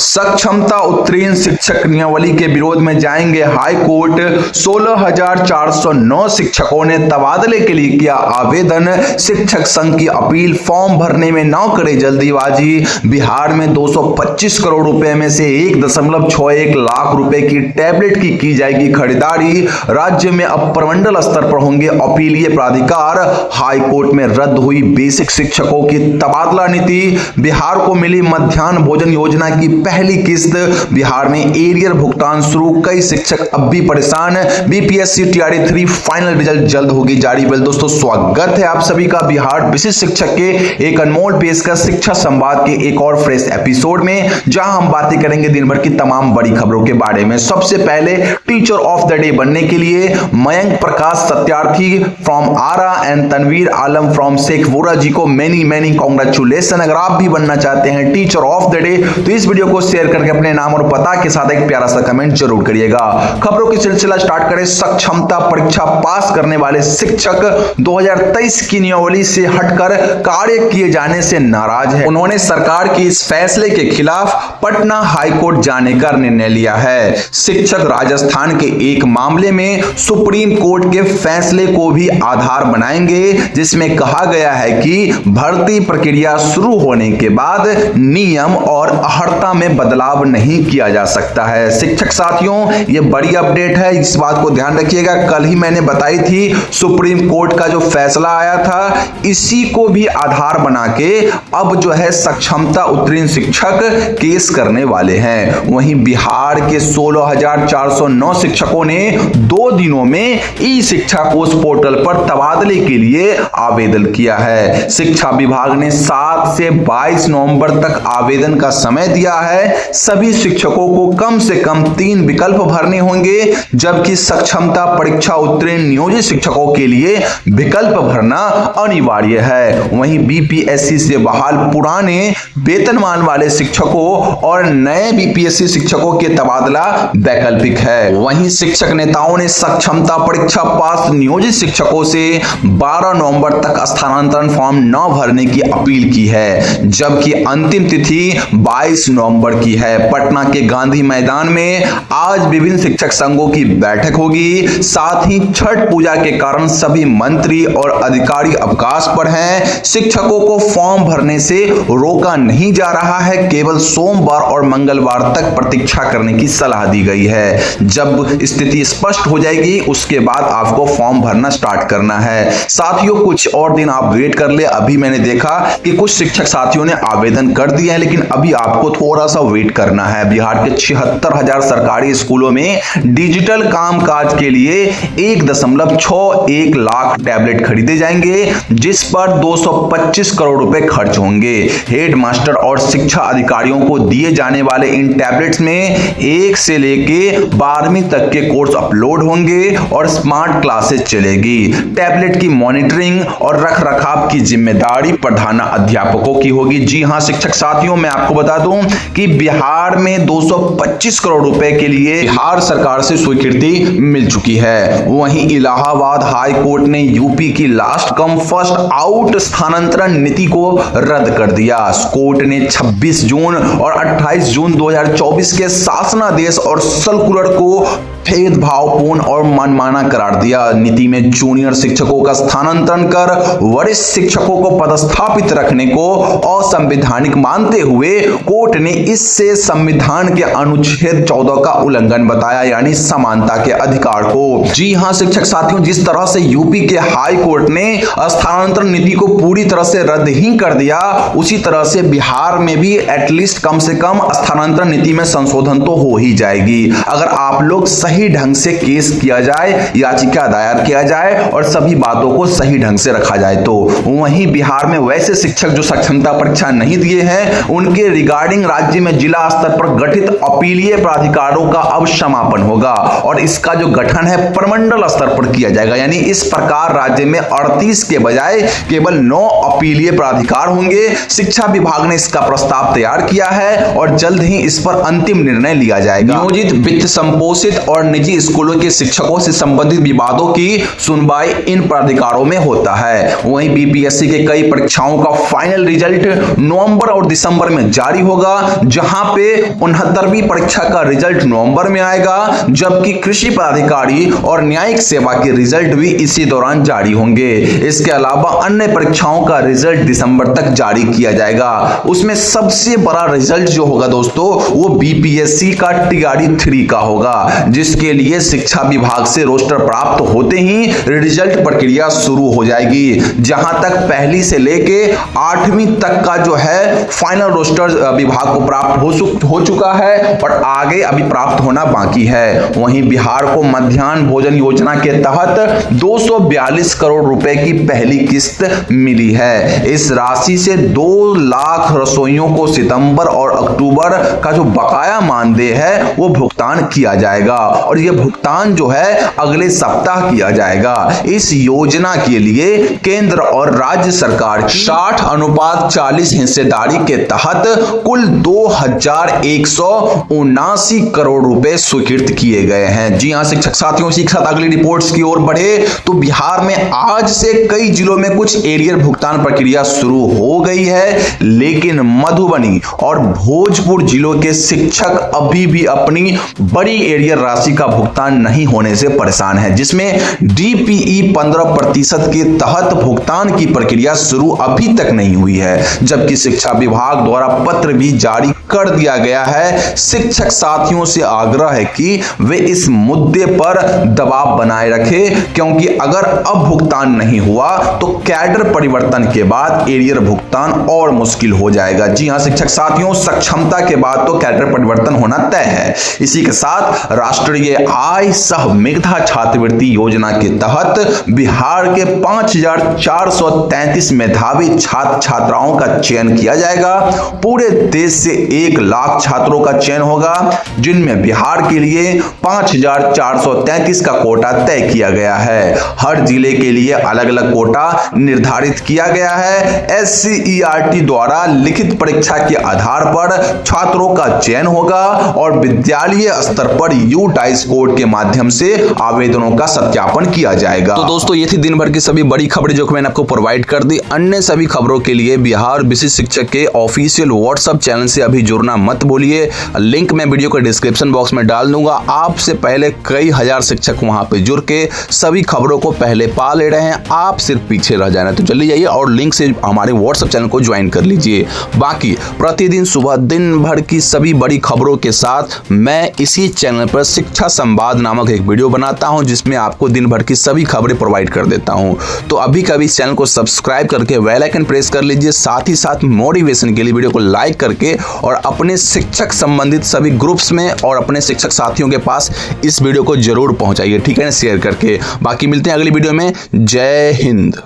सक्षमता उत्तीर्ण शिक्षक नियमावली के विरोध में जाएंगे हाई कोर्ट। 16,409 शिक्षकों ने तबादले के लिए किया आवेदन। शिक्षक संघ की अपील, फॉर्म भरने में न करे जल्दीबाजी। बिहार में 225 करोड़ रुपए में से 1.61 लाख रुपए की टैबलेट की जाएगी खरीदारी। राज्य में अब प्रमंडल स्तर पर होंगे अपीलीय प्राधिकार। हाई कोर्ट में रद्द हुई बेसिक शिक्षकों की तबादला नीति। बिहार को मिली मध्याह्न भोजन योजना की पहली किस्त। बिहार में एरियर भुगतान शुरू, कई शिक्षक अब भी परेशान। बीपीएससी टीआरई 3 फाइनल रिजल्ट जल्द होगी जारी। वेल दोस्तों, स्वागत है आप सभी का बिहार विशिष्ट शिक्षक के एक अनमोल पेशकश शिक्षा संवाद के एक और फ्रेश एपिसोड में, जहां हम बातें करेंगे दिन भर की तमाम बड़ी खबरों के बारे में। सबसे पहले टीचर ऑफ द डे बनने के लिए Mayank Prakash Satyarthi from Ara and Tanveer Alam from Sheikhpura ji को मेनी कांग्रेचुलेशन। अगर आप भी बनना चाहते हैं टीचर ऑफ द डे तो इस वीडियो को शेयर करके अपने नाम और पता के साथ एक प्यारा सा कमेंट जरूर करिएगा। खबरों की सिलसिला स्टार्ट करें। सक्षमता परीक्षा पास करने वाले शिक्षक 2023 की नियमावली से हटकर कार्य किए जाने से नाराज है। उन्होंने सरकार की इस फैसले के खिलाफ पटना हाई कोर्ट जाने का निर्णय लिया है। शिक्षक राजस्थान के एक मामले में सुप्रीम कोर्ट के फैसले को भी आधार बनाएंगे, जिसमें कहा गया है कि भर्ती प्रक्रिया शुरू होने के बाद नियम और अहर्ता में बदलाव नहीं किया जा सकता है। शिक्षक साथियों, यह बड़ी अपडेट है, इस बात को ध्यान रखिएगा। कल ही मैंने बताई थी सुप्रीम कोर्ट का जो फैसला आया था, इसी को भी आधार बना के अब जो है सक्षमता उत्तीर्ण शिक्षक केस करने वाले हैं। वहीं बिहार के 16,409 शिक्षकों ने 2 दिनों में ई शिक्षा कोष पोर्टल पर तबादले के लिए आवेदन किया है। शिक्षा विभाग ने 7 से 22 नवंबर तक आवेदन का समय दिया है। सभी शिक्षकों को कम से कम 3 विकल्प भरने होंगे, जबकि सक्षमता परीक्षा उत्तीर्ण नियोजित शिक्षकों के लिए विकल्प भरना अनिवार्य है। वहीं बीपीएससी से बहाल पुराने वेतनमान वाले शिक्षकों और नए बीपीएससी शिक्षकों के तबादला वैकल्पिक है। वहीं शिक्षक नेताओं ने सक्षमता परीक्षा पास नियोजित शिक्षकों से 12 नवंबर तक स्थानांतरण फॉर्म न भरने की अपील की है, जबकि अंतिम तिथि 22 नवंबर की है। पटना के गांधी मैदान में आज विभिन्न शिक्षक संघों की बैठक होगी। साथ ही छठ पूजा के कारण सभी मंत्री और अधिकारी अवकाश पर हैं। शिक्षकों को फॉर्म भरने से रोका नहीं जा रहा है, केवल सोमवार और मंगलवार तक प्रतीक्षा करने की सलाह दी गई है। जब स्थिति स्पष्ट हो जाएगी उसके बाद आपको फॉर्म भरना स्टार्ट करना है। साथियों, कुछ और दिन आप वेट कर ले। अभी मैंने देखा कि कुछ शिक्षक साथियों ने आवेदन कर दिया है, लेकिन अभी आपको थोड़ा सा वेट करना है। बिहार के 76,000 सरकारी स्कूलों में डिजिटल कामकाज के लिए 1.61 लाख टैबलेट खरीदे जाएंगे, जिस पर 225 करोड़ रुपए खर्च होंगे। हेड मास्टर और शिक्षा अधिकारियों को दिए जाने वाले इन टैबलेट्स में 1 से लेके 12वीं तक के कोर्स अपलोड होंगे और स्मार्ट क्लासेस चलेगी। टैबलेट की मॉनिटरिंग और रखरखाव की जिम्मेदारी प्रधान अध्यापकों की होगी। जी हां शिक्षक साथियों, मैं आपको बता दूं कि बिहार में 225 करोड़ रुपए के लिए बिहार सरकार से स्वीकृति मिल चुकी है। वहीं इलाहाबाद हाई कोर्ट ने यूपी की लास्ट कम फर्स्ट आउट स्थानांतरण नीति को रद्द कर दिया। कोर्ट ने 26 जून और 28 जून 2024 के शासनादेश और सर्कुलर को भेदभावपूर्ण और मनमाना करार दिया। नीति में जूनियर शिक्षकों का स्थानांतरण कर वरिष्ठ शिक्षकों को पदस्थापित रखने को असंवैधानिक मानते हुए कोर्ट ने इससे संविधान के अनुच्छेद 14 का उल्लंघन बताया, यानी समानता के अधिकार को। जी हां शिक्षक साथियों, जिस तरह से यूपी के हाई कोर्ट ने स्थानांतरण नीति को पूरी तरह से रद्द ही कर दिया, उसी तरह से बिहार में भी एटलीस्ट कम से कम स्थानांतरण नीति में संशोधन तो हो ही जाएगी। अगर आप लोग सही ढंग से केस किया जाए, याचिका दायर किया जाए और सभी बातों को सही ढंग से रखा जाए तो। वहीं बिहार में वैसे शिक्षक जो सक्षमता परीक्षा नहीं दिए हैं, उनके रिगार्डिंग राज्य में जिला स्तर पर गठित अपीलीय प्राधिकारों का अब समापन होगा और इसका जो गठन है प्रमंडल स्तर पर किया जाएगा। यानी इस प्रकार राज्य में 38 के बजाय केवल 9 अपीलीय प्राधिकार होंगे। शिक्षा विभाग ने इसका प्रस्ताव तैयार किया है और जल्द ही इस पर अंतिम निर्णय लिया जाएगा। नियोजित, वित्त संपोषित और और निजी स्कूलों के शिक्षकों से संबंधित विवादों की सुनवाई इन प्राधिकारों में होता है। वहीं बीपीएससी के कई परीक्षाओं का फाइनल रिजल्ट नवंबर और दिसंबर में जारी होगा, जहां पे 69वीं परीक्षा का रिजल्ट नवंबर में आएगा, जबकि कृषि पदाधिकारी और न्यायिक सेवा के रिजल्ट भी इसी दौरान जारी होंगे। इसके अलावा अन्य परीक्षाओं का रिजल्ट दिसंबर तक जारी किया जाएगा। उसमें सबसे बड़ा रिजल्ट जो होगा दोस्तों वो बीपीएससी का टीआरडी 3 का होगा, जिसके लिए शिक्षा विभाग से रोस्टर प्राप्त होते ही रिजल्ट प्रक्रिया शुरू हो जाएगी। जहां तक पहली से लेके 8वीं तक का जो है फाइनल रोस्टर विभाग को प्राप्त हो चुका है और आगे अभी प्राप्त होना बाकी है। वहीं बिहार को मध्याह्न भोजन योजना के तहत 242 करोड़ रुपए की पहली किस्त मिली है। इस राशि से 2 लाख रसोइयों को सितंबर और अक्टूबर का जो बकाया मानदेय है वो भुगतान किया जाएगा और यह भुगतान जो है अगले सप्ताह किया जाएगा। इस योजना के लिए केंद्र और राज्य सरकार की 60:40 हिस्सेदारी के तहत कुल 2179 करोड़ रुपए स्वीकृत किए गए हैं। जी हां शिक्षक साथियों, इसी के साथ अगली रिपोर्ट्स की ओर बढ़े तो बिहार में आज से कई जिलों में कुछ एरियर भुगतान प्रक्रिया शुरू हो गई है, लेकिन मधुबनी और भोजपुर जिलों के शिक्षक अभी भी अपनी बड़ी एरियर राशि का भुगतान नहीं होने से परेशान है, जिसमें डीपीई 15% के तहत भुगतान की प्रक्रिया शुरू अभी तक नहीं हुई है, जबकि शिक्षा विभाग द्वारा पत्र भी जारी कर दिया गया है। शिक्षक साथियों से आग्रह है कि वे इस मुद्दे पर दबाव बनाए रखें, क्योंकि अगर अब भुगतान नहीं हुआ तो कैडर परिवर्तन के बाद एरियर भुगतान और मुश्किल हो जाएगा। जी हां शिक्षक साथियों, सक्षमता के बाद तो कैडर परिवर्तन होना तय है। इसी के साथ राष्ट्रीय आय सह मेधा छात्रवृत्ति योजना के तहत बिहार के 5433 मेधावी छात्र छात्राओं का चयन किया जाएगा। पूरे देश से 1 लाख छात्रों का चयन होगा, जिनमें बिहार के लिए 5433 का कोटा तय किया गया है। हर जिले के लिए अलग अलग कोटा निर्धारित किया गया है। SCERT द्वारा लिखित परीक्षा के आधार पर छात्रों का चयन होगा और विद्यालय स्तर पर U-DICE कोड के माध्यम से आवेदनों का सत्यापन किया जाएगा। तो दोस्तों ये थी दिन भर की सभी बड़ी खबरें जो मैंने आपको प्रोवाइड कर दी। अन्य सभी खबरों के लिए बिहार विशिष्ट शिक्षक के ऑफिशियल व्हाट्सएप चैनल से अभी जुड़ना मत भूलिए। लिंक मैं वीडियो के डिस्क्रिप्शन बॉक्स में डाल दूंगा। आपसे पहले कई हजार शिक्षक वहां पे जुड़ के सभी खबरों को पहले पा ले रहे हैं, आप सिर्फ पीछे रह जाना। तो चलिए जाइए और लिंक से हमारे व्हाट्सएप चैनल को ज्वाइन कर लीजिए। बाकी प्रतिदिन सुबह दिन भर की सभी बड़ी खबरों के साथ मैं इसी चैनल पर शिक्षा संवाद नामक एक वीडियो बनाता हूं, जिसमें आपको दिन भर की सभी खबरें प्रोवाइड कर देता हूं। तो अभी कभी इस चैनल को सब्सक्राइब करके बेल आइकन प्रेस कर लीजिए। साथ ही साथ मोटिवेशन के लिए वीडियो को लाइक करके और अपने शिक्षक संबंधित सभी ग्रुप्स में और अपने शिक्षक साथियों के पास इस वीडियो को जरूर पहुंचाइए, ठीक है ना, शेयर करके। बाकी मिलते हैं अगली वीडियो में। जय हिंद।